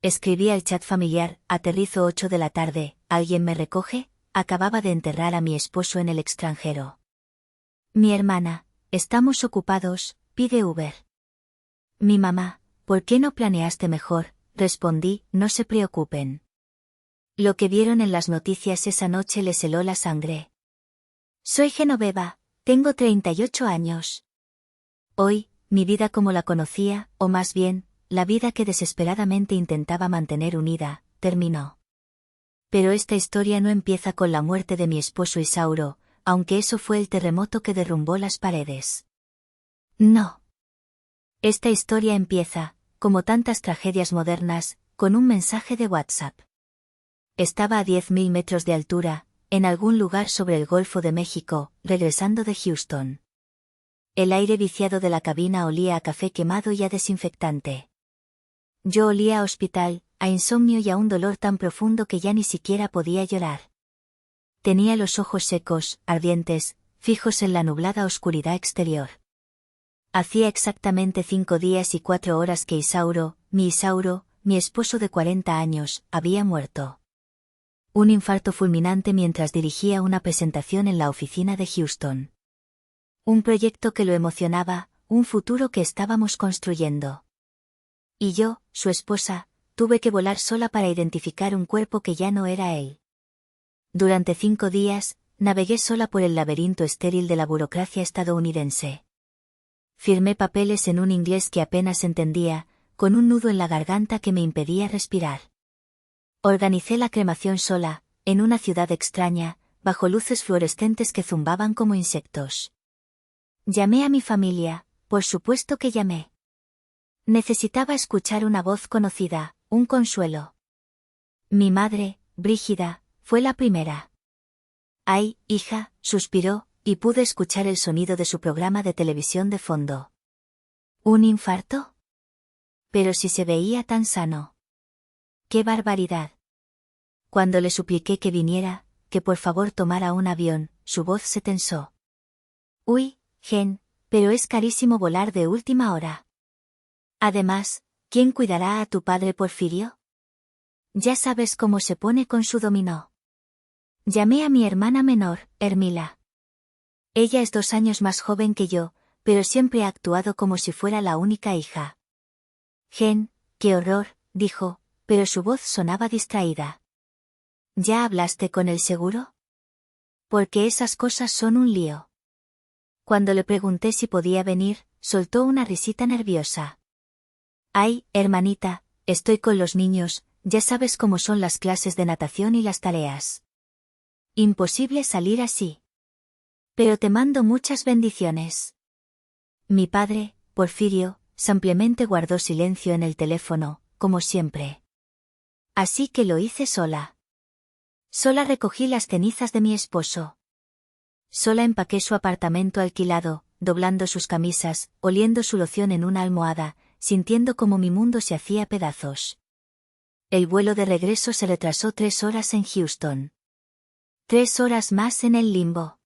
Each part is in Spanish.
Escribí al chat familiar, aterrizo 8 de la tarde, ¿alguien me recoge? Acababa de enterrar a mi esposo en el extranjero. Mi hermana, estamos ocupados, pide Uber. Mi mamá, ¿por qué no planeaste mejor? Respondí, no se preocupen. Lo que vieron en las noticias esa noche les heló la sangre. Soy Genoveva, tengo 38 años. Hoy, mi vida como la conocía, o más bien, la vida que desesperadamente intentaba mantener unida, terminó. Pero esta historia no empieza con la muerte de mi esposo Isauro, aunque eso fue el terremoto que derrumbó las paredes. No. Esta historia empieza, como tantas tragedias modernas, con un mensaje de WhatsApp. Estaba a 10.000 metros de altura, en algún lugar sobre el Golfo de México, regresando de Houston. El aire viciado de la cabina olía a café quemado y a desinfectante. Yo olía a hospital, a insomnio y a un dolor tan profundo que ya ni siquiera podía llorar. Tenía los ojos secos, ardientes, fijos en la nublada oscuridad exterior. Hacía exactamente 5 días y 4 horas que Isauro, mi esposo de 40 años, había muerto. Un infarto fulminante mientras dirigía una presentación en la oficina de Houston. Un proyecto que lo emocionaba, un futuro que estábamos construyendo. Y yo, su esposa, tuve que volar sola para identificar un cuerpo que ya no era él. Durante 5 días, navegué sola por el laberinto estéril de la burocracia estadounidense. Firmé papeles en un inglés que apenas entendía, con un nudo en la garganta que me impedía respirar. Organicé la cremación sola, en una ciudad extraña, bajo luces fluorescentes que zumbaban como insectos. Llamé a mi familia, por supuesto que llamé. Necesitaba escuchar una voz conocida, un consuelo. Mi madre, Brígida, fue la primera. Ay, hija, suspiró, y pude escuchar el sonido de su programa de televisión de fondo. ¿Un infarto? Pero si se veía tan sano. ¡Qué barbaridad! Cuando le supliqué que viniera, que por favor tomara un avión, su voz se tensó. Uy, Gen, pero es carísimo volar de última hora. Además, ¿quién cuidará a tu padre Porfirio? Ya sabes cómo se pone con su dominó. Llamé a mi hermana menor, Hermila. Ella es 2 años más joven que yo, pero siempre ha actuado como si fuera la única hija. Gen, qué horror, dijo, pero su voz sonaba distraída. ¿Ya hablaste con el seguro? Porque esas cosas son un lío. Cuando le pregunté si podía venir, soltó una risita nerviosa. Ay, hermanita, estoy con los niños, ya sabes cómo son las clases de natación y las tareas. Imposible salir así. Pero te mando muchas bendiciones. Mi padre, Porfirio, simplemente guardó silencio en el teléfono, como siempre. Así que lo hice sola. Sola recogí las cenizas de mi esposo. Sola empaqué su apartamento alquilado, doblando sus camisas, oliendo su loción en una almohada, sintiendo como mi mundo se hacía pedazos. El vuelo de regreso se retrasó 3 horas en Houston. 3 horas más en el limbo.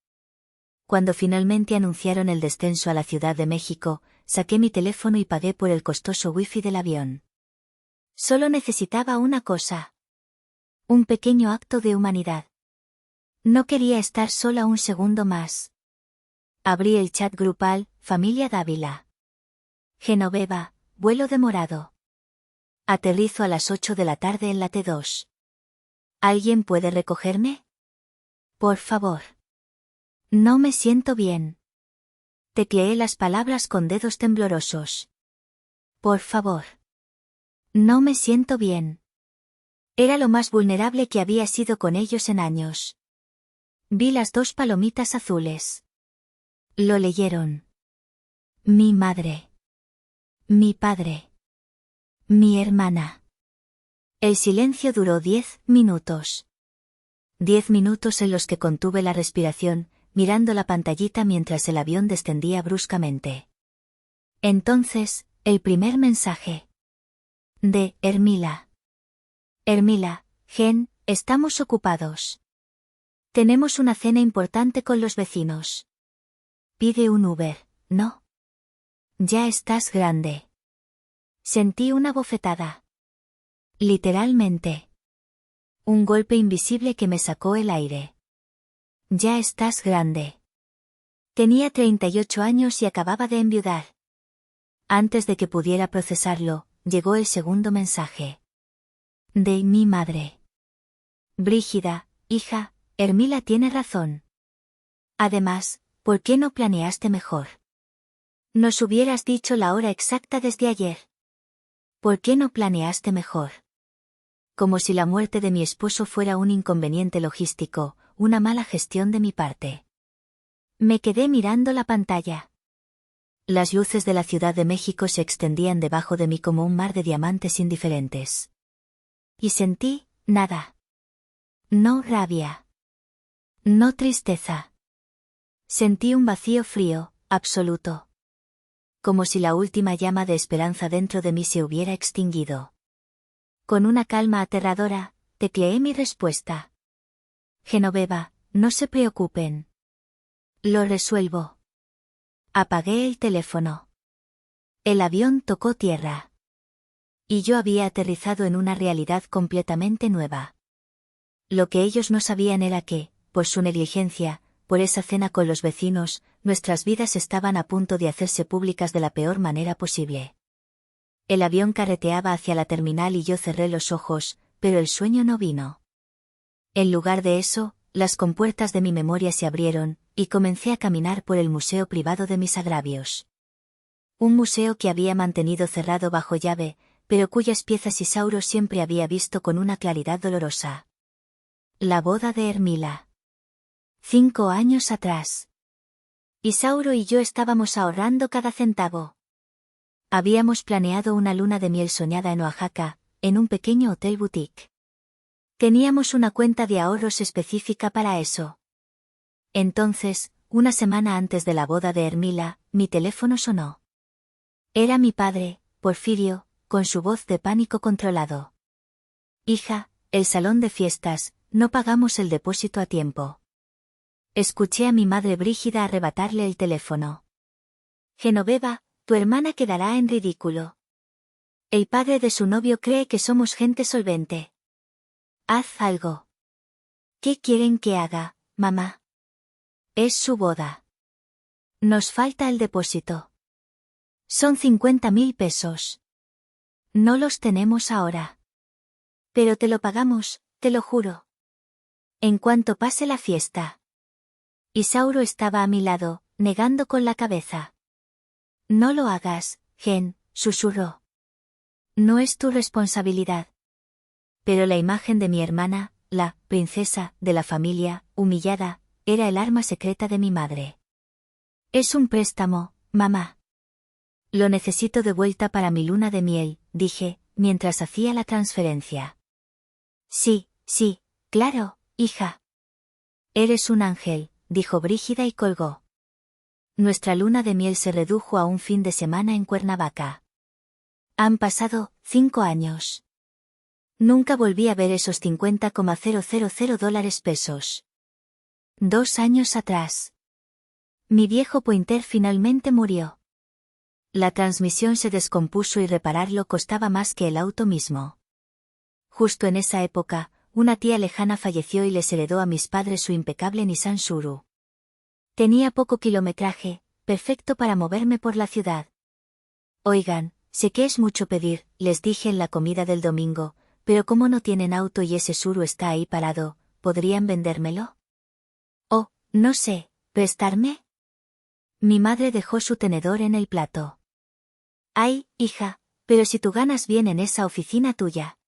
Cuando finalmente anunciaron el descenso a la Ciudad de México, saqué mi teléfono y pagué por el costoso wifi del avión. Solo necesitaba una cosa. Un pequeño acto de humanidad. No quería estar sola un segundo más. Abrí el chat grupal, Familia Dávila. Genoveva, vuelo demorado. Aterrizo a las 8 de la tarde en la T2. ¿Alguien puede recogerme? Por favor. No me siento bien. Tecleé las palabras con dedos temblorosos. Por favor. No me siento bien. Era lo más vulnerable que había sido con ellos en años. Vi las 2 palomitas azules. Lo leyeron. Mi madre. Mi padre. Mi hermana. El silencio duró 10 minutos. 10 minutos en los que contuve la respiración, mirando la pantallita mientras el avión descendía bruscamente. Entonces, el primer mensaje. De Hermila. Hermila, Gen, estamos ocupados. Tenemos una cena importante con los vecinos. Pide un Uber, ¿no? Ya estás grande. Sentí una bofetada. Literalmente. Un golpe invisible que me sacó el aire. Ya estás grande. Tenía 38 años y acababa de enviudar. Antes de que pudiera procesarlo, llegó el segundo mensaje. De mi madre. Brígida, hija, Hermila tiene razón. Además, ¿por qué no planeaste mejor? Nos hubieras dicho la hora exacta desde ayer. ¿Por qué no planeaste mejor? Como si la muerte de mi esposo fuera un inconveniente logístico, una mala gestión de mi parte. Me quedé mirando la pantalla. Las luces de la Ciudad de México se extendían debajo de mí como un mar de diamantes indiferentes. Y sentí, nada. No rabia. No tristeza. Sentí un vacío frío, absoluto. Como si la última llama de esperanza dentro de mí se hubiera extinguido. Con una calma aterradora, tecleé mi respuesta. Genoveva, no se preocupen. Lo resuelvo. Apagué el teléfono. El avión tocó tierra. Y yo había aterrizado en una realidad completamente nueva. Lo que ellos no sabían era que, por su negligencia, por esa cena con los vecinos, nuestras vidas estaban a punto de hacerse públicas de la peor manera posible. El avión carreteaba hacia la terminal y yo cerré los ojos, pero el sueño no vino. En lugar de eso, las compuertas de mi memoria se abrieron, y comencé a caminar por el museo privado de mis agravios. Un museo que había mantenido cerrado bajo llave, pero cuyas piezas Isauro siempre había visto con una claridad dolorosa. La boda de Hermila. 5 años atrás. Isauro y yo estábamos ahorrando cada centavo. Habíamos planeado una luna de miel soñada en Oaxaca, en un pequeño hotel boutique. Teníamos una cuenta de ahorros específica para eso. Entonces, una semana antes de la boda de Hermila, mi teléfono sonó. Era mi padre, Porfirio, con su voz de pánico controlado. Hija, el salón de fiestas, no pagamos el depósito a tiempo. Escuché a mi madre Brígida arrebatarle el teléfono. Genoveva, tu hermana quedará en ridículo. El padre de su novio cree que somos gente solvente. Haz algo. ¿Qué quieren que haga, mamá? Es su boda. Nos falta el depósito. Son 50.000 pesos. No los tenemos ahora. Pero te lo pagamos, te lo juro. En cuanto pase la fiesta. Isauro estaba a mi lado, negando con la cabeza. No lo hagas, Gen, susurró. No es tu responsabilidad. Pero la imagen de mi hermana, la princesa de la familia, humillada, era el arma secreta de mi madre. Es un préstamo, mamá. Lo necesito de vuelta para mi luna de miel, dije, mientras hacía la transferencia. Sí, claro, hija. Eres un ángel, dijo Brígida y colgó. Nuestra luna de miel se redujo a un fin de semana en Cuernavaca. Han pasado 5 años. Nunca volví a ver esos 50,000 dólares pesos. 2 años atrás. Mi viejo Pointer finalmente murió. La transmisión se descompuso y repararlo costaba más que el auto mismo. Justo en esa época, una tía lejana falleció y les heredó a mis padres su impecable Nissan Suru. Tenía poco kilometraje, perfecto para moverme por la ciudad. Oigan, sé que es mucho pedir, les dije en la comida del domingo, pero como no tienen auto y ese Suru está ahí parado, ¿podrían vendérmelo? Oh, no sé, ¿prestarme? Mi madre dejó su tenedor en el plato. Ay, hija, pero si tú ganas bien en esa oficina tuya.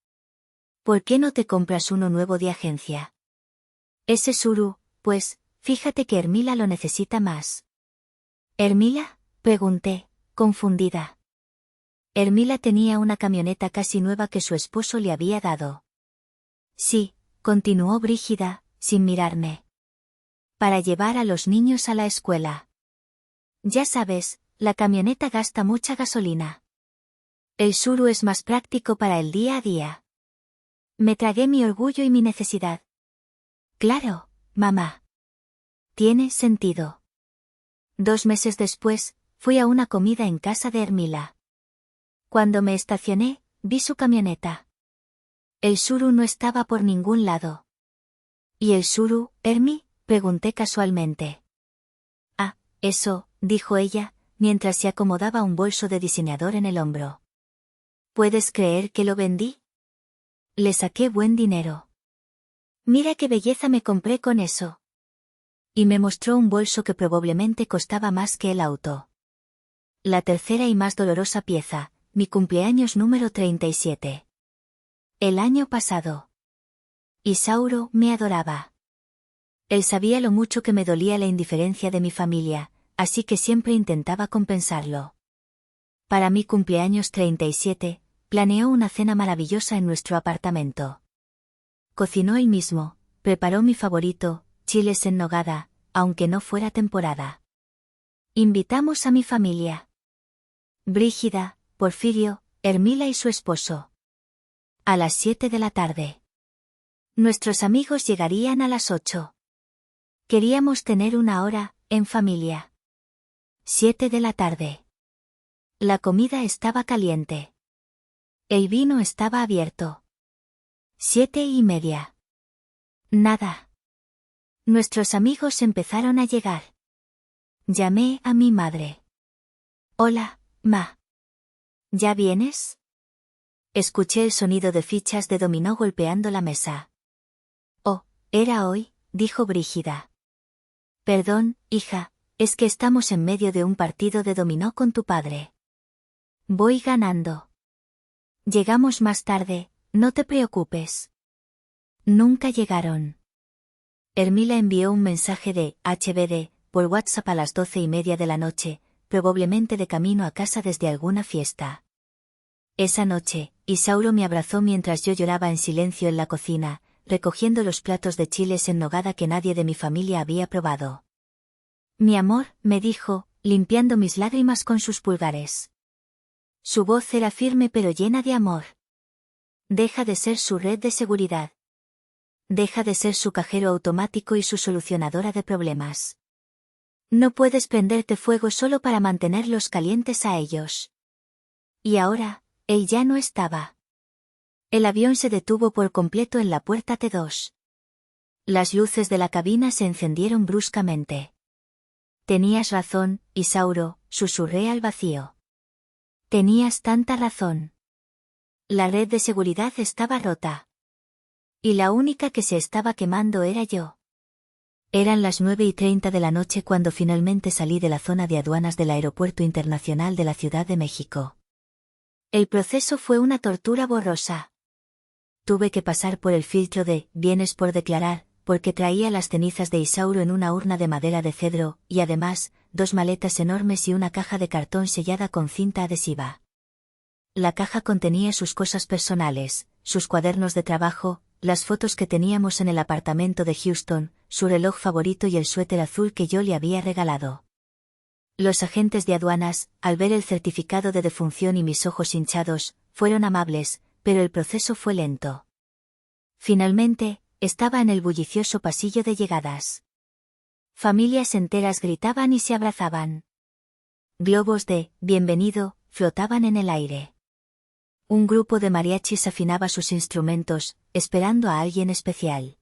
¿Por qué no te compras uno nuevo de agencia? Ese Suru, pues, fíjate que Hermila lo necesita más. ¿Hermila? Pregunté, confundida. Hermila tenía una camioneta casi nueva que su esposo le había dado. Sí, continuó Brígida, sin mirarme. Para llevar a los niños a la escuela. Ya sabes, la camioneta gasta mucha gasolina. El Suru es más práctico para el día a día. Me tragué mi orgullo y mi necesidad. Claro, mamá. Tiene sentido. 2 meses después, fui a una comida en casa de Hermila. Cuando me estacioné, vi su camioneta. El suru no estaba por ningún lado. ¿Y el suru, Hermi? Pregunté casualmente. Ah, eso, dijo ella, mientras se acomodaba un bolso de diseñador en el hombro. ¿Puedes creer que lo vendí? Le saqué buen dinero. Mira qué belleza me compré con eso. Y me mostró un bolso que probablemente costaba más que el auto. La tercera y más dolorosa pieza, mi cumpleaños número 37. El año pasado. Isauro me adoraba. Él sabía lo mucho que me dolía la indiferencia de mi familia, así que siempre intentaba compensarlo. Para mi cumpleaños 37, planeó una cena maravillosa en nuestro apartamento. Cocinó él mismo, preparó mi favorito, chiles en nogada, aunque no fuera temporada. Invitamos a mi familia. Brígida, Porfirio, Hermila y su esposo. A las 7 de la tarde. Nuestros amigos llegarían a las 8. Queríamos tener una hora, en familia. 7 de la tarde. La comida estaba caliente. El vino estaba abierto. 7:30. Nada. Nuestros amigos empezaron a llegar. Llamé a mi madre. Hola, ma. ¿Ya vienes? Escuché el sonido de fichas de dominó golpeando la mesa. Oh, era hoy, dijo Brígida. Perdón, hija, es que estamos en medio de un partido de dominó con tu padre. Voy ganando. Llegamos más tarde, no te preocupes. Nunca llegaron. Hermila envió un mensaje de HBD por WhatsApp a las 12:30 de la noche, probablemente de camino a casa desde alguna fiesta. Esa noche, Isauro me abrazó mientras yo lloraba en silencio en la cocina, recogiendo los platos de chiles en nogada que nadie de mi familia había probado. Mi amor, me dijo, limpiando mis lágrimas con sus pulgares. Su voz era firme pero llena de amor. Deja de ser su red de seguridad. Deja de ser su cajero automático y su solucionadora de problemas. No puedes prenderte fuego solo para mantenerlos calientes a ellos. Y ahora, él ya no estaba. El avión se detuvo por completo en la puerta T2. Las luces de la cabina se encendieron bruscamente. Tenías razón, Isauro, susurré al vacío. Tenías tanta razón. La red de seguridad estaba rota. Y la única que se estaba quemando era yo. Eran las 9:30 de la noche cuando finalmente salí de la zona de aduanas del Aeropuerto Internacional de la Ciudad de México. El proceso fue una tortura borrosa. Tuve que pasar por el filtro de bienes por declarar, porque traía las cenizas de Isauro en una urna de madera de cedro, y además, 2 maletas enormes y una caja de cartón sellada con cinta adhesiva. La caja contenía sus cosas personales, sus cuadernos de trabajo, las fotos que teníamos en el apartamento de Houston, su reloj favorito y el suéter azul que yo le había regalado. Los agentes de aduanas, al ver el certificado de defunción y mis ojos hinchados, fueron amables, pero el proceso fue lento. Finalmente, estaba en el bullicioso pasillo de llegadas. Familias enteras gritaban y se abrazaban. Globos de bienvenido flotaban en el aire. Un grupo de mariachis afinaba sus instrumentos, esperando a alguien especial.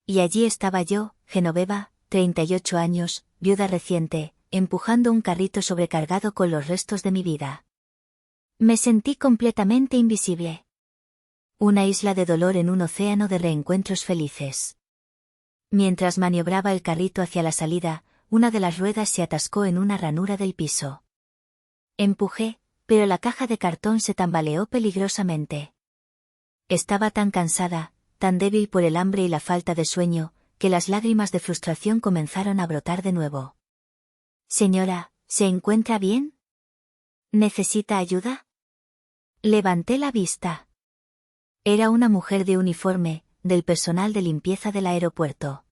Y allí estaba yo, Genoveva, 38 años, viuda reciente, empujando un carrito sobrecargado con los restos de mi vida. Me sentí completamente invisible. Una isla de dolor en un océano de reencuentros felices. Mientras maniobraba el carrito hacia la salida, una de las ruedas se atascó en una ranura del piso. Empujé, pero la caja de cartón se tambaleó peligrosamente. Estaba tan cansada, tan débil por el hambre y la falta de sueño, que las lágrimas de frustración comenzaron a brotar de nuevo. Señora, ¿se encuentra bien? ¿Necesita ayuda? Levanté la vista. Era una mujer de uniforme, del personal de limpieza del aeropuerto.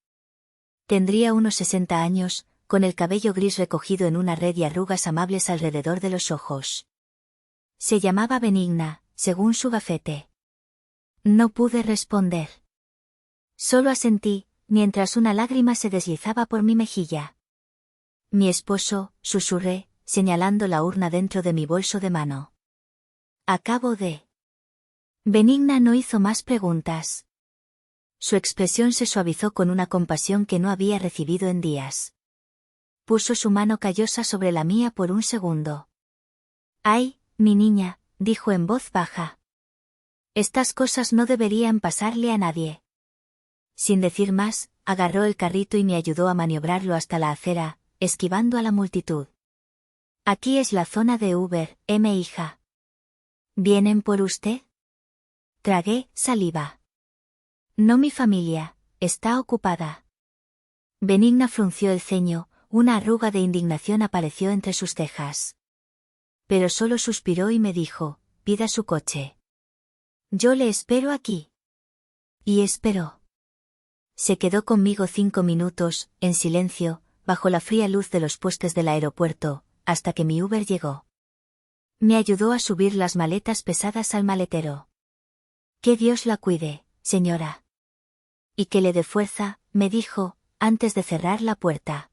Tendría unos 60 años, con el cabello gris recogido en una red y arrugas amables alrededor de los ojos. Se llamaba Benigna, según su gafete. No pude responder. Solo asentí, mientras una lágrima se deslizaba por mi mejilla. Mi esposo, susurré, señalando la urna dentro de mi bolso de mano. Acabo de... Benigna no hizo más preguntas. Su expresión se suavizó con una compasión que no había recibido en días. Puso su mano callosa sobre la mía por un segundo. «Ay, mi niña», dijo en voz baja. «Estas cosas no deberían pasarle a nadie». Sin decir más, agarró el carrito y me ayudó a maniobrarlo hasta la acera, esquivando a la multitud. «Aquí es la zona de Uber, hija». «¿Vienen por usted?» Tragué saliva. «No, mi familia, está ocupada». Benigna frunció el ceño, una arruga de indignación apareció entre sus cejas. Pero solo suspiró y me dijo, «Pida su coche». «Yo le espero aquí». Y esperó. Se quedó conmigo 5 minutos, en silencio, bajo la fría luz de los postes del aeropuerto, hasta que mi Uber llegó. Me ayudó a subir las maletas pesadas al maletero. «Que Dios la cuide, señora». «Y que le dé fuerza», me dijo, antes de cerrar la puerta.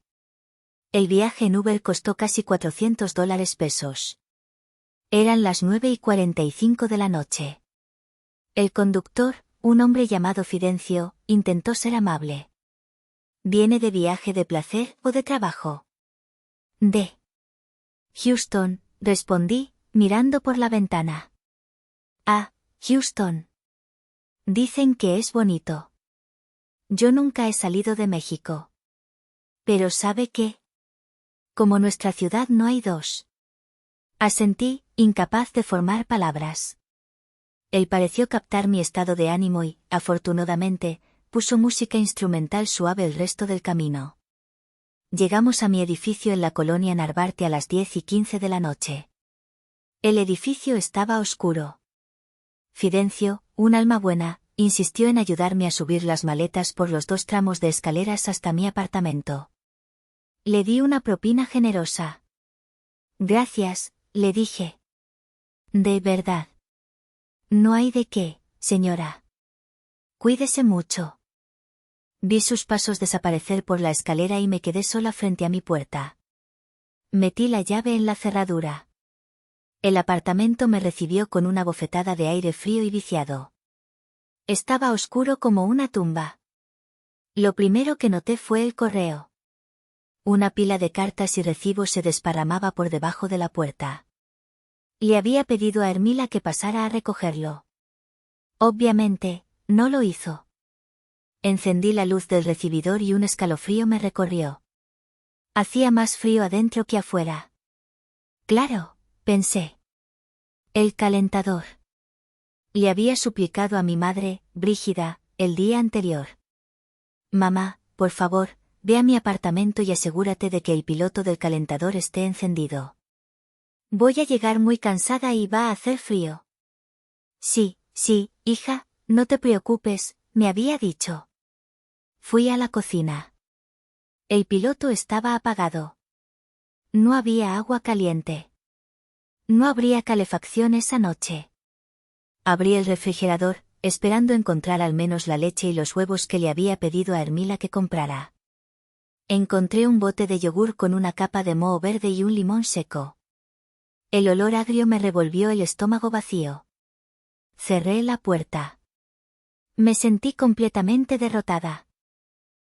El viaje en Uber costó casi $400 . Eran las 9:45 de la noche. El conductor, un hombre llamado Fidencio, intentó ser amable. «¿Viene de viaje de placer o de trabajo?» «De Houston», respondí, mirando por la ventana. «Ah, Houston. Dicen que es bonito». «Yo nunca he salido de México». «Pero ¿sabe qué? Como nuestra ciudad no hay dos». Asentí, incapaz de formar palabras. Él pareció captar mi estado de ánimo y, afortunadamente, puso música instrumental suave el resto del camino. Llegamos a mi edificio en la colonia Narvarte a las 10:15 de la noche. El edificio estaba oscuro. Fidencio, un alma buena, insistió en ayudarme a subir las maletas por los 2 tramos de escaleras hasta mi apartamento. Le di una propina generosa. «Gracias», le dije. «De verdad». «No hay de qué, señora. Cuídese mucho». Vi sus pasos desaparecer por la escalera y me quedé sola frente a mi puerta. Metí la llave en la cerradura. El apartamento me recibió con una bofetada de aire frío y viciado. Estaba oscuro como una tumba. Lo primero que noté fue el correo. Una pila de cartas y recibos se desparramaba por debajo de la puerta. Le había pedido a Hermila que pasara a recogerlo. Obviamente, no lo hizo. Encendí la luz del recibidor y un escalofrío me recorrió. Hacía más frío adentro que afuera. Claro, pensé. El calentador. Le había suplicado a mi madre, Brígida, el día anterior. «Mamá, por favor, ve a mi apartamento y asegúrate de que el piloto del calentador esté encendido. Voy a llegar muy cansada y va a hacer frío». «Sí, hija, no te preocupes», me había dicho. Fui a la cocina. El piloto estaba apagado. No había agua caliente. No habría calefacción esa noche. Abrí el refrigerador, esperando encontrar al menos la leche y los huevos que le había pedido a Hermila que comprara. Encontré un bote de yogur con una capa de moho verde y un limón seco. El olor agrio me revolvió el estómago vacío. Cerré la puerta. Me sentí completamente derrotada.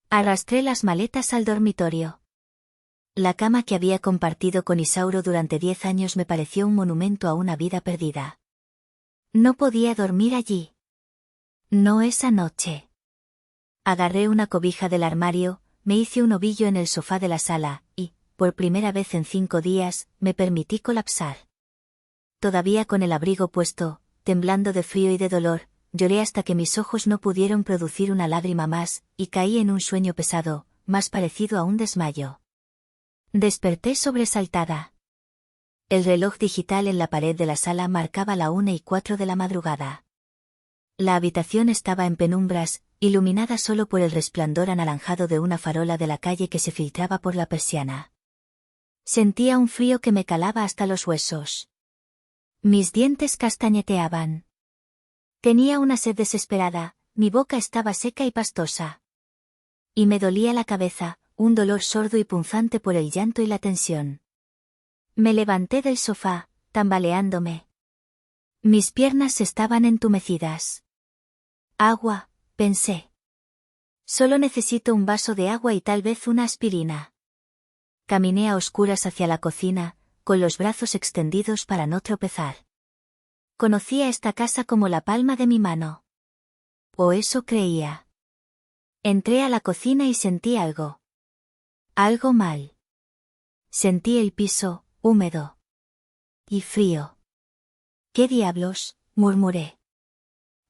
Arrastré las maletas al dormitorio. La cama que había compartido con Isauro durante 10 años me pareció un monumento a una vida perdida. No podía dormir allí. No esa noche. Agarré una cobija del armario, me hice un ovillo en el sofá de la sala, y, por primera vez en 5 días, me permití colapsar. Todavía con el abrigo puesto, temblando de frío y de dolor, lloré hasta que mis ojos no pudieron producir una lágrima más, y caí en un sueño pesado, más parecido a un desmayo. Desperté sobresaltada. El reloj digital en la pared de la sala marcaba la 1:04 de la madrugada. La habitación estaba en penumbras, iluminada solo por el resplandor anaranjado de una farola de la calle que se filtraba por la persiana. Sentía un frío que me calaba hasta los huesos. Mis dientes castañeteaban. Tenía una sed desesperada, mi boca estaba seca y pastosa. Y me dolía la cabeza, un dolor sordo y punzante por el llanto y la tensión. Me levanté del sofá, tambaleándome. Mis piernas estaban entumecidas. Agua, pensé. Solo necesito un vaso de agua y tal vez una aspirina. Caminé a oscuras hacia la cocina, con los brazos extendidos para no tropezar. Conocía esta casa como la palma de mi mano. O eso creía. Entré a la cocina y sentí algo. Algo mal. Sentí el piso, húmedo. Y frío. ¿Qué diablos?, murmuré.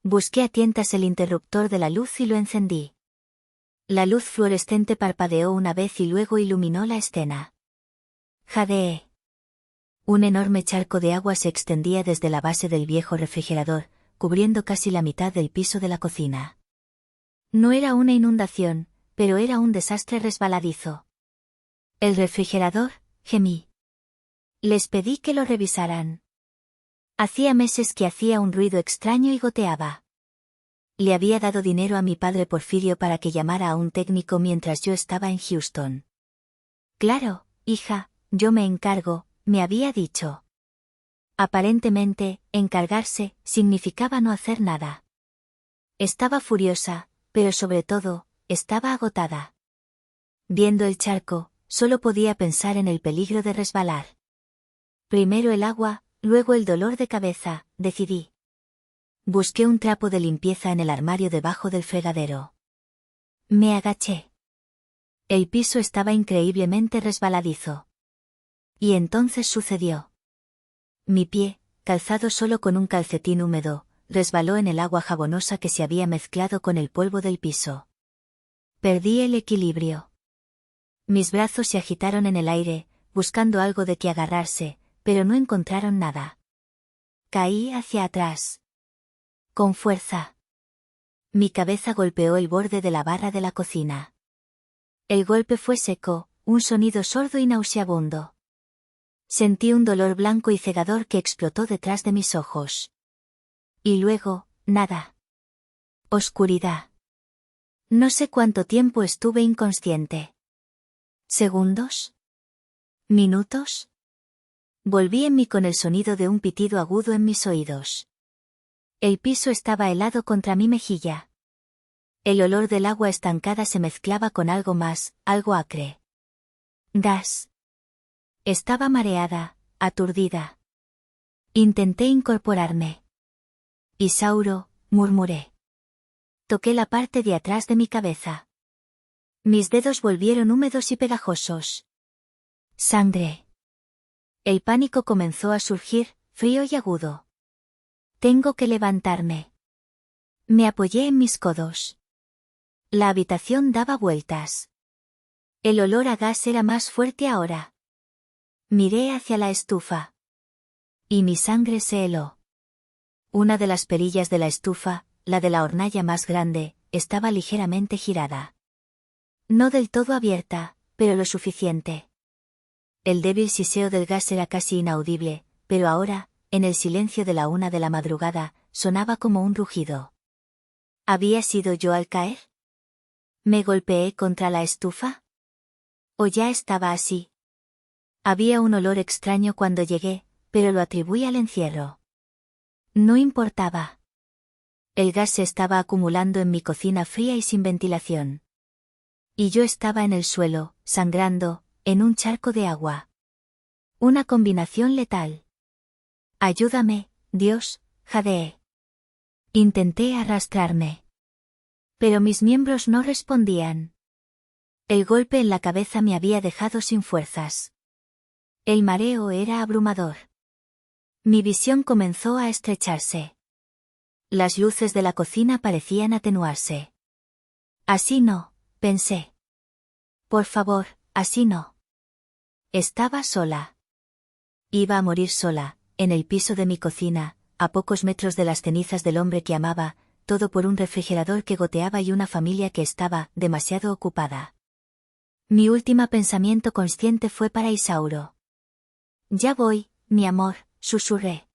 Busqué a tientas el interruptor de la luz y lo encendí. La luz fluorescente parpadeó una vez y luego iluminó la escena. Jadeé. Un enorme charco de agua se extendía desde la base del viejo refrigerador, cubriendo casi la mitad del piso de la cocina. No era una inundación, pero era un desastre resbaladizo. ¿El refrigerador?, gemí. Les pedí que lo revisaran. Hacía meses que hacía un ruido extraño y goteaba. Le había dado dinero a mi padre Porfirio para que llamara a un técnico mientras yo estaba en Houston. Claro, hija, yo me encargo, me había dicho. Aparentemente, encargarse significaba no hacer nada. Estaba furiosa, pero sobre todo, estaba agotada. Viendo el charco, solo podía pensar en el peligro de resbalar. Primero el agua, luego el dolor de cabeza, decidí. Busqué un trapo de limpieza en el armario debajo del fregadero. Me agaché. El piso estaba increíblemente resbaladizo. Y entonces sucedió. Mi pie, calzado solo con un calcetín húmedo, resbaló en el agua jabonosa que se había mezclado con el polvo del piso. Perdí el equilibrio. Mis brazos se agitaron en el aire, buscando algo de que agarrarse, pero no encontraron nada. Caí hacia atrás. Con fuerza. Mi cabeza golpeó el borde de la barra de la cocina. El golpe fue seco, un sonido sordo y nauseabundo. Sentí un dolor blanco y cegador que explotó detrás de mis ojos. Y luego, nada. Oscuridad. No sé cuánto tiempo estuve inconsciente. ¿Segundos? ¿Minutos? Volví en mí con el sonido de un pitido agudo en mis oídos. El piso estaba helado contra mi mejilla. El olor del agua estancada se mezclaba con algo más, algo acre. Gas. Estaba mareada, aturdida. Intenté incorporarme. Isauro, murmuré. Toqué la parte de atrás de mi cabeza. Mis dedos volvieron húmedos y pegajosos. Sangre. El pánico comenzó a surgir, frío y agudo. Tengo que levantarme. Me apoyé en mis codos. La habitación daba vueltas. El olor a gas era más fuerte ahora. Miré hacia la estufa. Y mi sangre se heló. Una de las perillas de la estufa, la de la hornalla más grande, estaba ligeramente girada. No del todo abierta, pero lo suficiente. El débil siseo del gas era casi inaudible, pero ahora, en el silencio de la 1 de la madrugada, sonaba como un rugido. ¿Había sido yo al caer? ¿Me golpeé contra la estufa? ¿O ya estaba así? Había un olor extraño cuando llegué, pero lo atribuí al encierro. No importaba. El gas se estaba acumulando en mi cocina fría y sin ventilación. Y yo estaba en el suelo, sangrando, en un charco de agua. Una combinación letal. Ayúdame, Dios, jadeé. Intenté arrastrarme. Pero mis miembros no respondían. El golpe en la cabeza me había dejado sin fuerzas. El mareo era abrumador. Mi visión comenzó a estrecharse. Las luces de la cocina parecían atenuarse. Así no, pensé. Por favor, así no. Estaba sola. Iba a morir sola, en el piso de mi cocina, a pocos metros de las cenizas del hombre que amaba, todo por un refrigerador que goteaba y una familia que estaba demasiado ocupada. Mi último pensamiento consciente fue para Isauro. Ya voy, mi amor, susurré.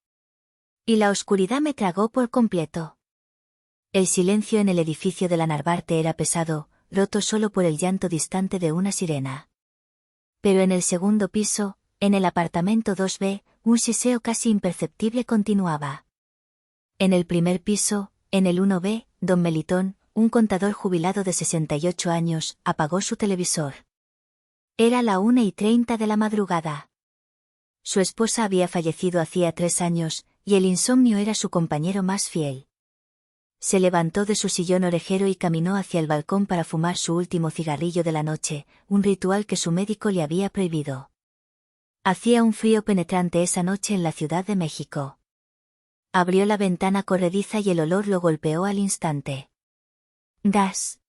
Y la oscuridad me tragó por completo. El silencio en el edificio de la Narvarte era pesado, roto solo por el llanto distante de una sirena. Pero en el segundo piso, en el apartamento 2B, un siseo casi imperceptible continuaba. En el primer piso, en el 1B, don Melitón, un contador jubilado de 68 años, apagó su televisor. Era la 1:30 de la madrugada. Su esposa había fallecido hacía 3 años, y el insomnio era su compañero más fiel. Se levantó de su sillón orejero y caminó hacia el balcón para fumar su último cigarrillo de la noche, un ritual que su médico le había prohibido. Hacía un frío penetrante esa noche en la Ciudad de México. Abrió la ventana corrediza y el olor lo golpeó al instante. Gas.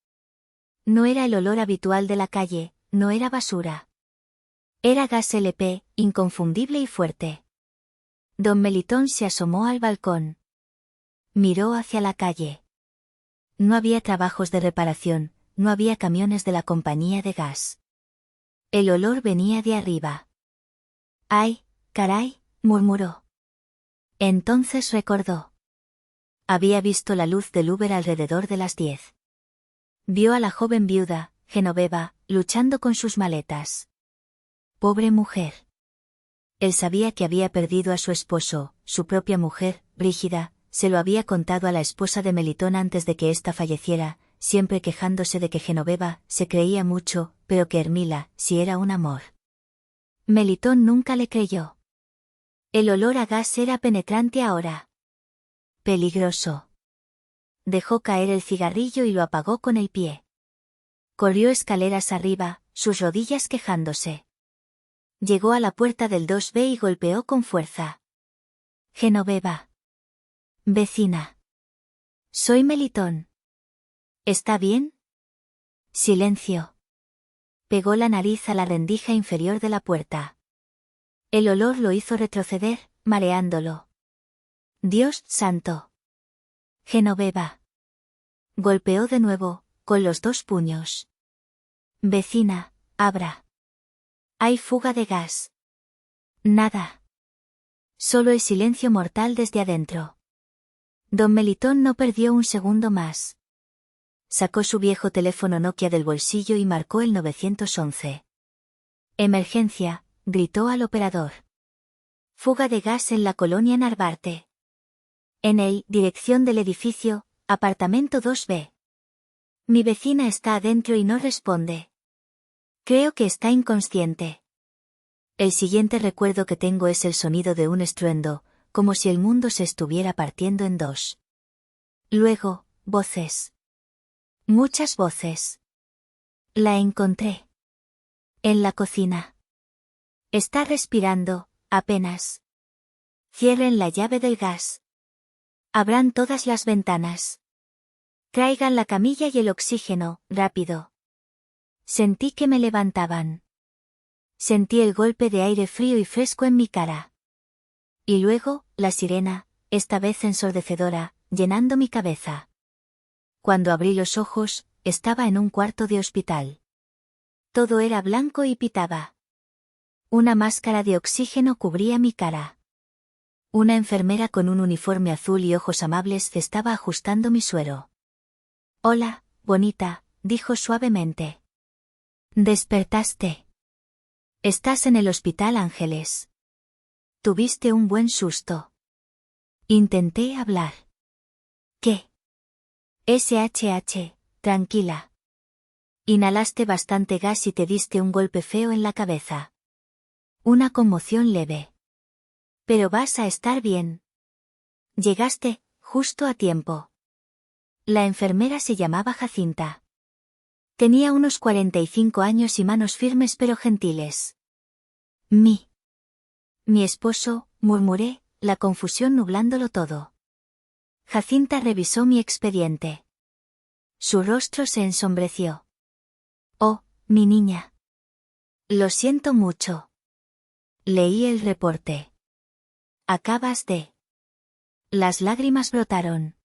No era el olor habitual de la calle, no era basura. Era gas LP, inconfundible y fuerte. Don Melitón se asomó al balcón. Miró hacia la calle. No había trabajos de reparación, no había camiones de la compañía de gas. El olor venía de arriba. ¡Ay, caray!, murmuró. Entonces recordó. Había visto la luz del Uber alrededor de las 10. Vio a la joven viuda, Genoveva, luchando con sus maletas. Pobre mujer. Él sabía que había perdido a su esposo, su propia mujer, Brígida, se lo había contado a la esposa de Melitón antes de que ésta falleciera, siempre quejándose de que Genoveva se creía mucho, pero que Hermila, si era un amor. Melitón nunca le creyó. El olor a gas era penetrante ahora. Peligroso. Dejó caer el cigarrillo y lo apagó con el pie. Corrió escaleras arriba, sus rodillas quejándose. Llegó a la puerta del 2B y golpeó con fuerza. Genoveva. Vecina. Soy Melitón. ¿Está bien? Silencio. Pegó la nariz a la rendija inferior de la puerta. El olor lo hizo retroceder, mareándolo. Dios santo. Genoveva. Golpeó de nuevo, con los 2 puños. Vecina, abra. Hay fuga de gas. Nada. Solo el silencio mortal desde adentro. Don Melitón no perdió un segundo más. Sacó su viejo teléfono Nokia del bolsillo y marcó el 911. Emergencia, gritó al operador. Fuga de gas en la colonia Narvarte. En el, dirección del edificio, apartamento 2B. Mi vecina está adentro y no responde. Creo que está inconsciente. El siguiente recuerdo que tengo es el sonido de un estruendo, como si el mundo se estuviera partiendo en 2. Luego, voces. Muchas voces. La encontré. En la cocina. Está respirando, apenas. Cierren la llave del gas. Abran todas las ventanas. Traigan la camilla y el oxígeno, rápido. Sentí que me levantaban. Sentí el golpe de aire frío y fresco en mi cara. Y luego, la sirena, esta vez ensordecedora, llenando mi cabeza. Cuando abrí los ojos, estaba en un cuarto de hospital. Todo era blanco y pitaba. Una máscara de oxígeno cubría mi cara. Una enfermera con un uniforme azul y ojos amables estaba ajustando mi suero. Hola, bonita, dijo suavemente. ¿Despertaste? Estás en el hospital, Ángeles. Tuviste un buen susto. Intenté hablar. ¿Qué? SHH, tranquila. Inhalaste bastante gas y te diste un golpe feo en la cabeza. Una conmoción leve. Pero vas a estar bien. Llegaste, justo a tiempo. La enfermera se llamaba Jacinta. Tenía unos 45 años y manos firmes pero gentiles. Mi esposo, murmuré, la confusión nublándolo todo. Jacinta revisó mi expediente. Su rostro se ensombreció. Oh, mi niña. Lo siento mucho. Leí el reporte. Acabas de... Las lágrimas brotaron.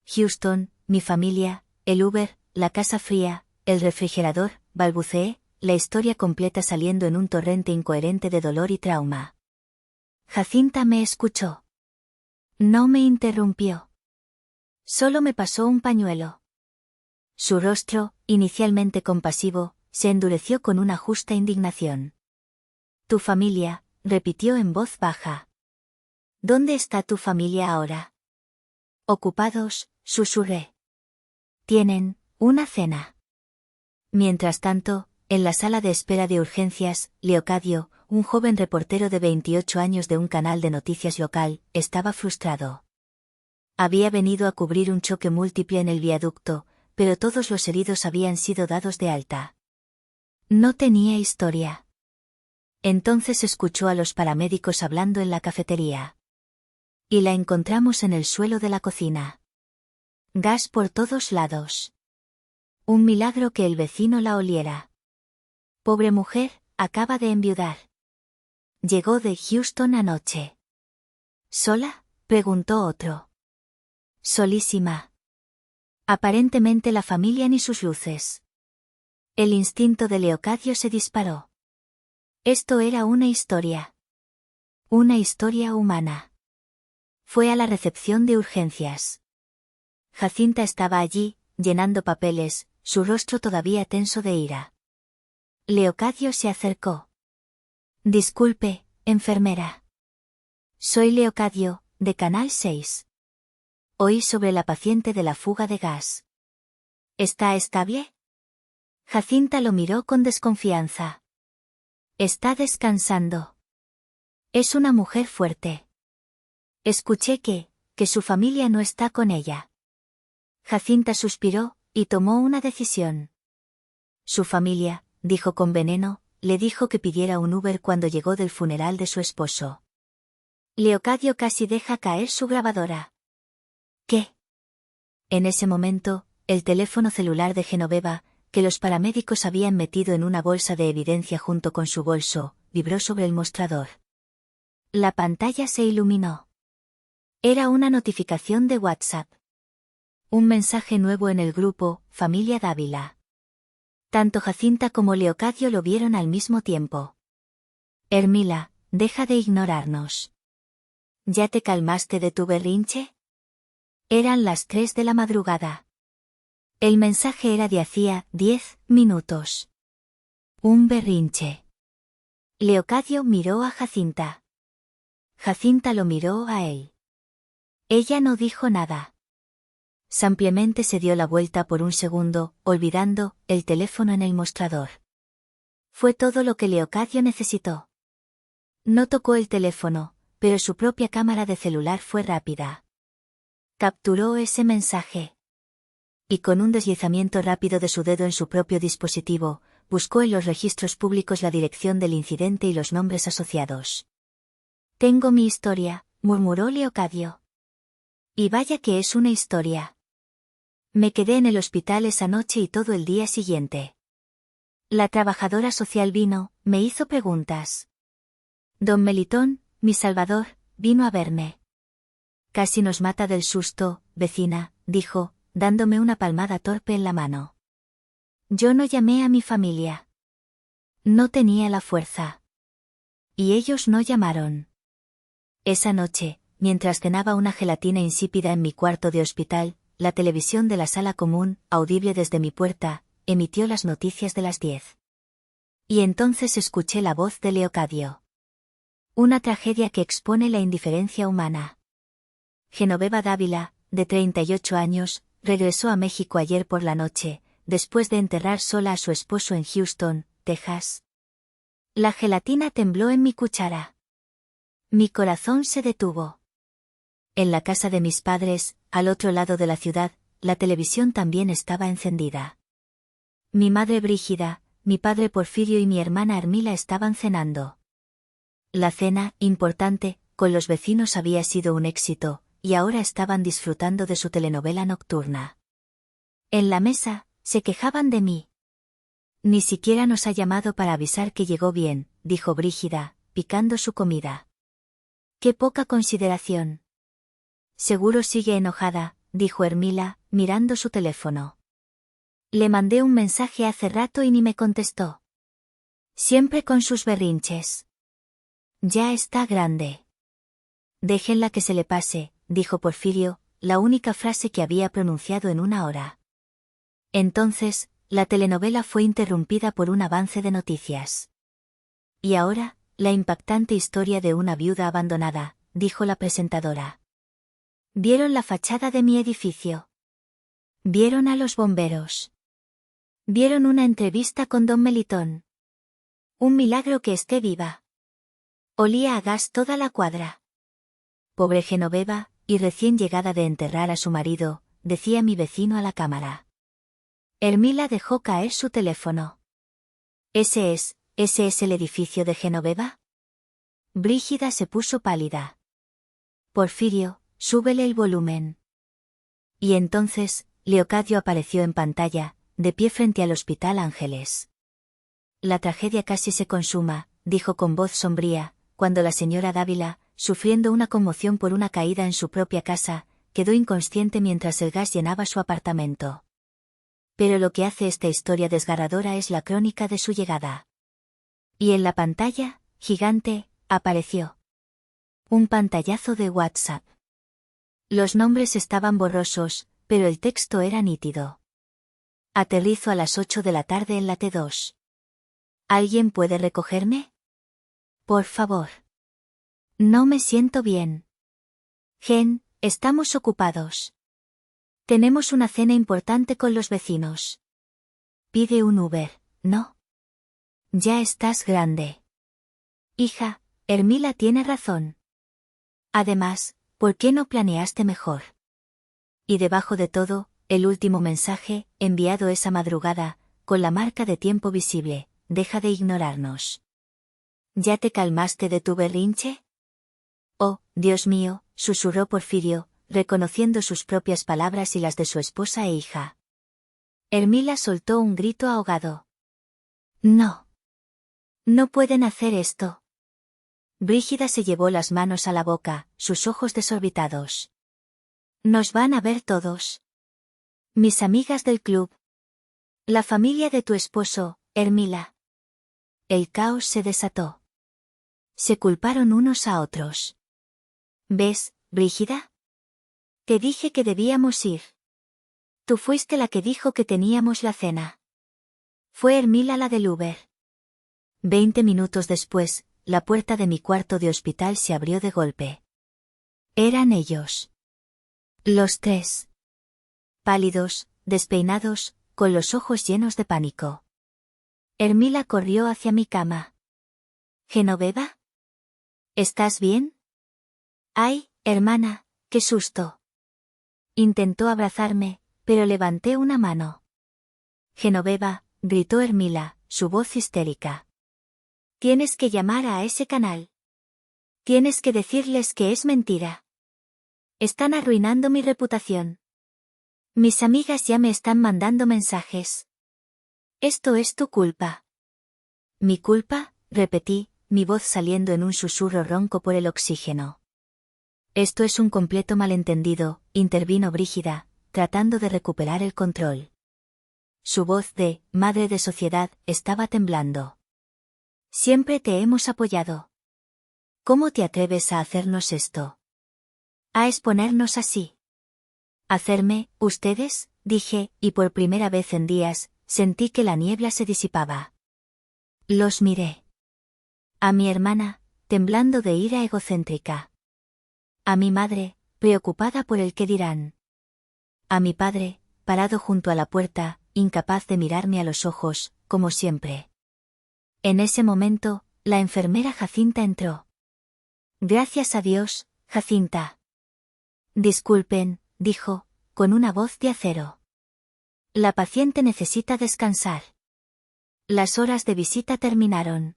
Houston, mi familia, el Uber, la casa fría, el refrigerador, balbuceé, la historia completa saliendo en un torrente incoherente de dolor y trauma. Jacinta me escuchó. No me interrumpió. Solo me pasó un pañuelo. Su rostro, inicialmente compasivo, se endureció con una justa indignación. Tu familia, repitió en voz baja. ¿Dónde está tu familia ahora? Ocupados, susurré. Tienen una cena. Mientras tanto, en la sala de espera de urgencias, Leocadio, un joven reportero de 28 años de un canal de noticias local, estaba frustrado. Había venido a cubrir un choque múltiple en el viaducto, pero todos los heridos habían sido dados de alta. No tenía historia. Entonces escuchó a los paramédicos hablando en la cafetería. Y la encontramos en el suelo de la cocina. Gas por todos lados. Un milagro que el vecino la oliera. Pobre mujer, acaba de enviudar. Llegó de Houston anoche. ¿Sola?, preguntó otro. Solísima. Aparentemente la familia ni sus luces. El instinto de Leocadio se disparó. Esto era una historia. Una historia humana. Fue a la recepción de urgencias. Jacinta estaba allí, llenando papeles, su rostro todavía tenso de ira. Leocadio se acercó. Disculpe, enfermera. Soy Leocadio, de Canal 6. Oí sobre la paciente de la fuga de gas. ¿Está estable? Jacinta lo miró con desconfianza. Está descansando. Es una mujer fuerte. Escuché que su familia no está con ella. Jacinta suspiró, y tomó una decisión. Su familia, dijo con veneno, le dijo que pidiera un Uber cuando llegó del funeral de su esposo. Leocadio casi deja caer su grabadora. ¿Qué? En ese momento, el teléfono celular de Genoveva, que los paramédicos habían metido en una bolsa de evidencia junto con su bolso, vibró sobre el mostrador. La pantalla se iluminó. Era una notificación de WhatsApp. Un mensaje nuevo en el grupo, Familia Dávila. Tanto Jacinta como Leocadio lo vieron al mismo tiempo. Hermila, deja de ignorarnos. ¿Ya te calmaste de tu berrinche? Eran las 3 de la madrugada. El mensaje era de hacía 10 minutos. Un berrinche. Leocadio miró a Jacinta. Jacinta lo miró a él. Ella no dijo nada. Simplemente se dio la vuelta por un segundo, olvidando el teléfono en el mostrador. Fue todo lo que Leocadio necesitó. No tocó el teléfono, pero su propia cámara de celular fue rápida. Capturó ese mensaje. Y con un deslizamiento rápido de su dedo en su propio dispositivo, buscó en los registros públicos la dirección del incidente y los nombres asociados. Tengo mi historia, murmuró Leocadio. Y vaya que es una historia. Me quedé en el hospital esa noche y todo el día siguiente. La trabajadora social vino, me hizo preguntas. Don Melitón, mi salvador, vino a verme. Casi nos mata del susto, vecina, dijo, dándome una palmada torpe en la mano. Yo no llamé a mi familia. No tenía la fuerza. Y ellos no llamaron. Esa noche, mientras cenaba una gelatina insípida en mi cuarto de hospital, la televisión de la sala común, audible desde mi puerta, emitió las noticias de las 10. Y entonces escuché la voz de Leocadio. Una tragedia que expone la indiferencia humana. Genoveva Dávila, de 38 años, regresó a México ayer por la noche, después de enterrar sola a su esposo en Houston, Texas. La gelatina tembló en mi cuchara. Mi corazón se detuvo. En la casa de mis padres, al otro lado de la ciudad, la televisión también estaba encendida. Mi madre Brígida, mi padre Porfirio y mi hermana Hermila estaban cenando. La cena, importante, con los vecinos había sido un éxito, y ahora estaban disfrutando de su telenovela nocturna. En la mesa, se quejaban de mí. Ni siquiera nos ha llamado para avisar que llegó bien, dijo Brígida, picando su comida. Qué poca consideración. Seguro sigue enojada, dijo Hermila, mirando su teléfono. Le mandé un mensaje hace rato y ni me contestó. Siempre con sus berrinches. Ya está grande. Déjenla que se le pase, dijo Porfirio, la única frase que había pronunciado en una hora. Entonces, la telenovela fue interrumpida por un avance de noticias. Y ahora, la impactante historia de una viuda abandonada, dijo la presentadora. Vieron la fachada de mi edificio. Vieron a los bomberos. Vieron una entrevista con Don Melitón. Un milagro que esté viva. Olía a gas toda la cuadra. Pobre Genoveva, y recién llegada de enterrar a su marido, decía mi vecino a la cámara. Hermila dejó caer su teléfono. ¿Ese es el edificio de Genoveva? Brígida se puso pálida. Porfirio, súbele el volumen. Y entonces, Leocadio apareció en pantalla, de pie frente al Hospital Ángeles. La tragedia casi se consuma, dijo con voz sombría, cuando la señora Dávila, sufriendo una conmoción por una caída en su propia casa, quedó inconsciente mientras el gas llenaba su apartamento. Pero lo que hace esta historia desgarradora es la crónica de su llegada. Y en la pantalla, gigante, apareció un pantallazo de WhatsApp. Los nombres estaban borrosos, pero el texto era nítido. Aterrizo a las 8 de la tarde en la T2. ¿Alguien puede recogerme? Por favor. No me siento bien. Gen, estamos ocupados. Tenemos una cena importante con los vecinos. Pide un Uber, ¿no? Ya estás grande. Hija, Hermila tiene razón. Además, ¿por qué no planeaste mejor? Y debajo de todo, el último mensaje, enviado esa madrugada, con la marca de tiempo visible, deja de ignorarnos. ¿Ya te calmaste de tu berrinche? Oh, Dios mío, susurró Porfirio, reconociendo sus propias palabras y las de su esposa e hija. Hermila soltó un grito ahogado. No. No pueden hacer esto. Brígida se llevó las manos a la boca, sus ojos desorbitados. Nos van a ver todos. Mis amigas del club. La familia de tu esposo, Hermila. El caos se desató. Se culparon unos a otros. ¿Ves, Brígida? Te dije que debíamos ir. Tú fuiste la que dijo que teníamos la cena. Fue Hermila la del Uber. 20 minutos después, la puerta de mi cuarto de hospital se abrió de golpe. Eran ellos. Los tres. Pálidos, despeinados, con los ojos llenos de pánico. Hermila corrió hacia mi cama. ¿Genoveva? ¿Estás bien? Ay, hermana, qué susto. Intentó abrazarme, pero levanté una mano. Genoveva, gritó Hermila, su voz histérica. Tienes que llamar a ese canal. Tienes que decirles que es mentira. Están arruinando mi reputación. Mis amigas ya me están mandando mensajes. Esto es tu culpa. ¿Mi culpa?, repetí, mi voz saliendo en un susurro ronco por el oxígeno. Esto es un completo malentendido, intervino Brígida, tratando de recuperar el control. Su voz de madre de sociedad estaba temblando. Siempre te hemos apoyado. ¿Cómo te atreves a hacernos esto? A exponernos así. ¿Hacerme, ustedes?, dije, y por primera vez en días, sentí que la niebla se disipaba. Los miré. A mi hermana, temblando de ira egocéntrica. A mi madre, preocupada por el qué dirán. A mi padre, parado junto a la puerta, incapaz de mirarme a los ojos, como siempre. En ese momento, la enfermera Jacinta entró. Gracias a Dios, Jacinta. Disculpen, dijo, con una voz de acero. La paciente necesita descansar. Las horas de visita terminaron.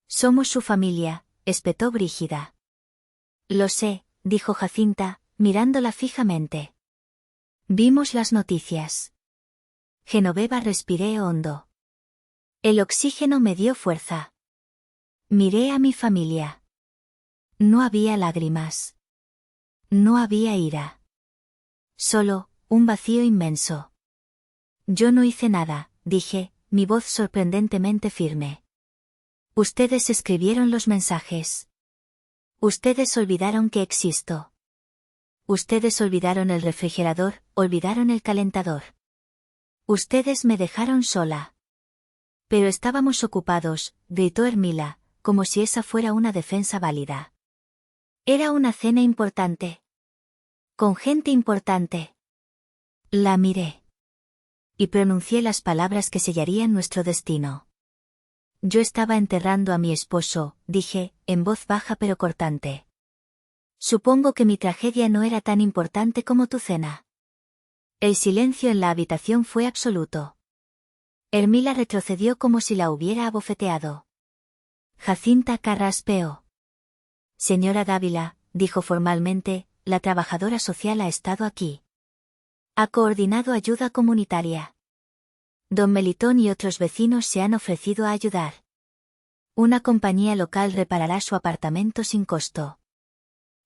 Somos su familia, espetó Brígida. Lo sé, dijo Jacinta, mirándola fijamente. Vimos las noticias. Genoveva respiré hondo. El oxígeno me dio fuerza. Miré a mi familia. No había lágrimas. No había ira. Solo, un vacío inmenso. Yo no hice nada, dije, mi voz sorprendentemente firme. Ustedes escribieron los mensajes. Ustedes olvidaron que existo. Ustedes olvidaron el refrigerador, olvidaron el calentador. Ustedes me dejaron sola. Pero estábamos ocupados, gritó Hermila, como si esa fuera una defensa válida. Era una cena importante. Con gente importante. La miré. Y pronuncié las palabras que sellarían nuestro destino. Yo estaba enterrando a mi esposo, dije, en voz baja pero cortante. Supongo que mi tragedia no era tan importante como tu cena. El silencio en la habitación fue absoluto. Hermila retrocedió como si la hubiera abofeteado. Jacinta carraspeó. Señora Dávila, dijo formalmente, la trabajadora social ha estado aquí. Ha coordinado ayuda comunitaria. Don Melitón y otros vecinos se han ofrecido a ayudar. Una compañía local reparará su apartamento sin costo.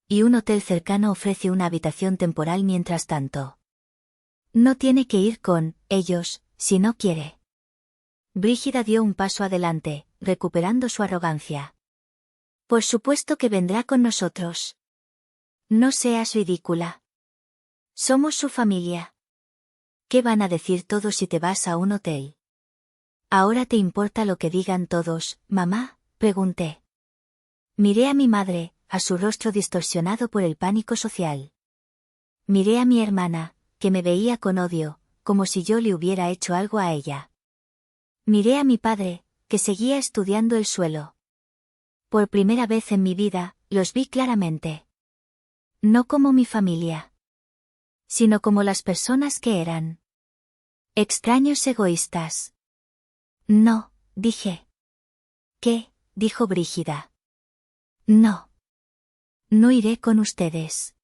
Y un hotel cercano ofrece una habitación temporal mientras tanto. No tiene que ir con ellos, si no quiere. Brígida dio un paso adelante, recuperando su arrogancia. Por supuesto que vendrá con nosotros. No seas ridícula. Somos su familia. ¿Qué van a decir todos si te vas a un hotel? ¿Ahora te importa lo que digan todos, mamá?, pregunté. Miré a mi madre, a su rostro distorsionado por el pánico social. Miré a mi hermana, que me veía con odio, como si yo le hubiera hecho algo a ella. Miré a mi padre, que seguía estudiando el suelo. Por primera vez en mi vida, los vi claramente. No como mi familia, sino como las personas que eran. Extraños egoístas. No, dije. ¿Qué?, dijo Brígida. No. No iré con ustedes.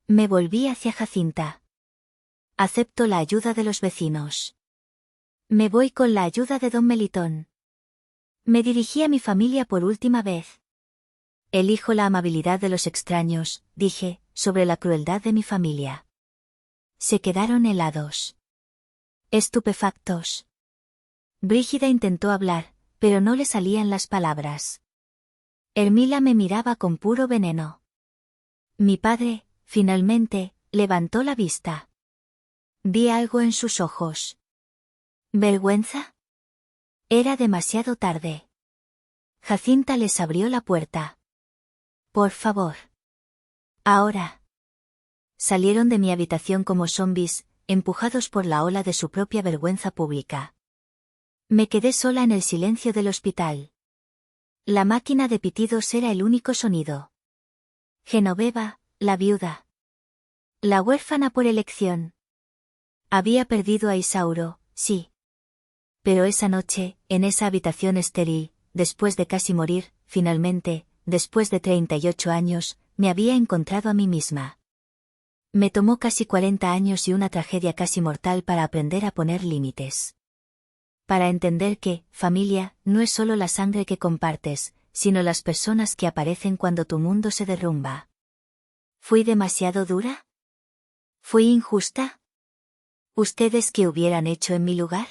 Me volví hacia Jacinta. Acepto la ayuda de los vecinos. Me voy con la ayuda de don Melitón. Me dirigí a mi familia por última vez. Elijo la amabilidad de los extraños, dije, sobre la crueldad de mi familia. Se quedaron helados. Estupefactos. Brígida intentó hablar, pero no le salían las palabras. Hermila me miraba con puro veneno. Mi padre, finalmente, levantó la vista. Vi algo en sus ojos. ¿Vergüenza? Era demasiado tarde. Jacinta les abrió la puerta. Por favor. Ahora. Salieron de mi habitación como zombis, empujados por la ola de su propia vergüenza pública. Me quedé sola en el silencio del hospital. La máquina de pitidos era el único sonido. Genoveva, la viuda. La huérfana por elección. Había perdido a Isauro, sí. Pero esa noche, en esa habitación estéril, después de casi morir, finalmente, después de 38 años, me había encontrado a mí misma. Me tomó casi 40 años y una tragedia casi mortal para aprender a poner límites. Para entender que, familia, no es solo la sangre que compartes, sino las personas que aparecen cuando tu mundo se derrumba. ¿Fui demasiado dura? ¿Fui injusta? ¿Ustedes qué hubieran hecho en mi lugar?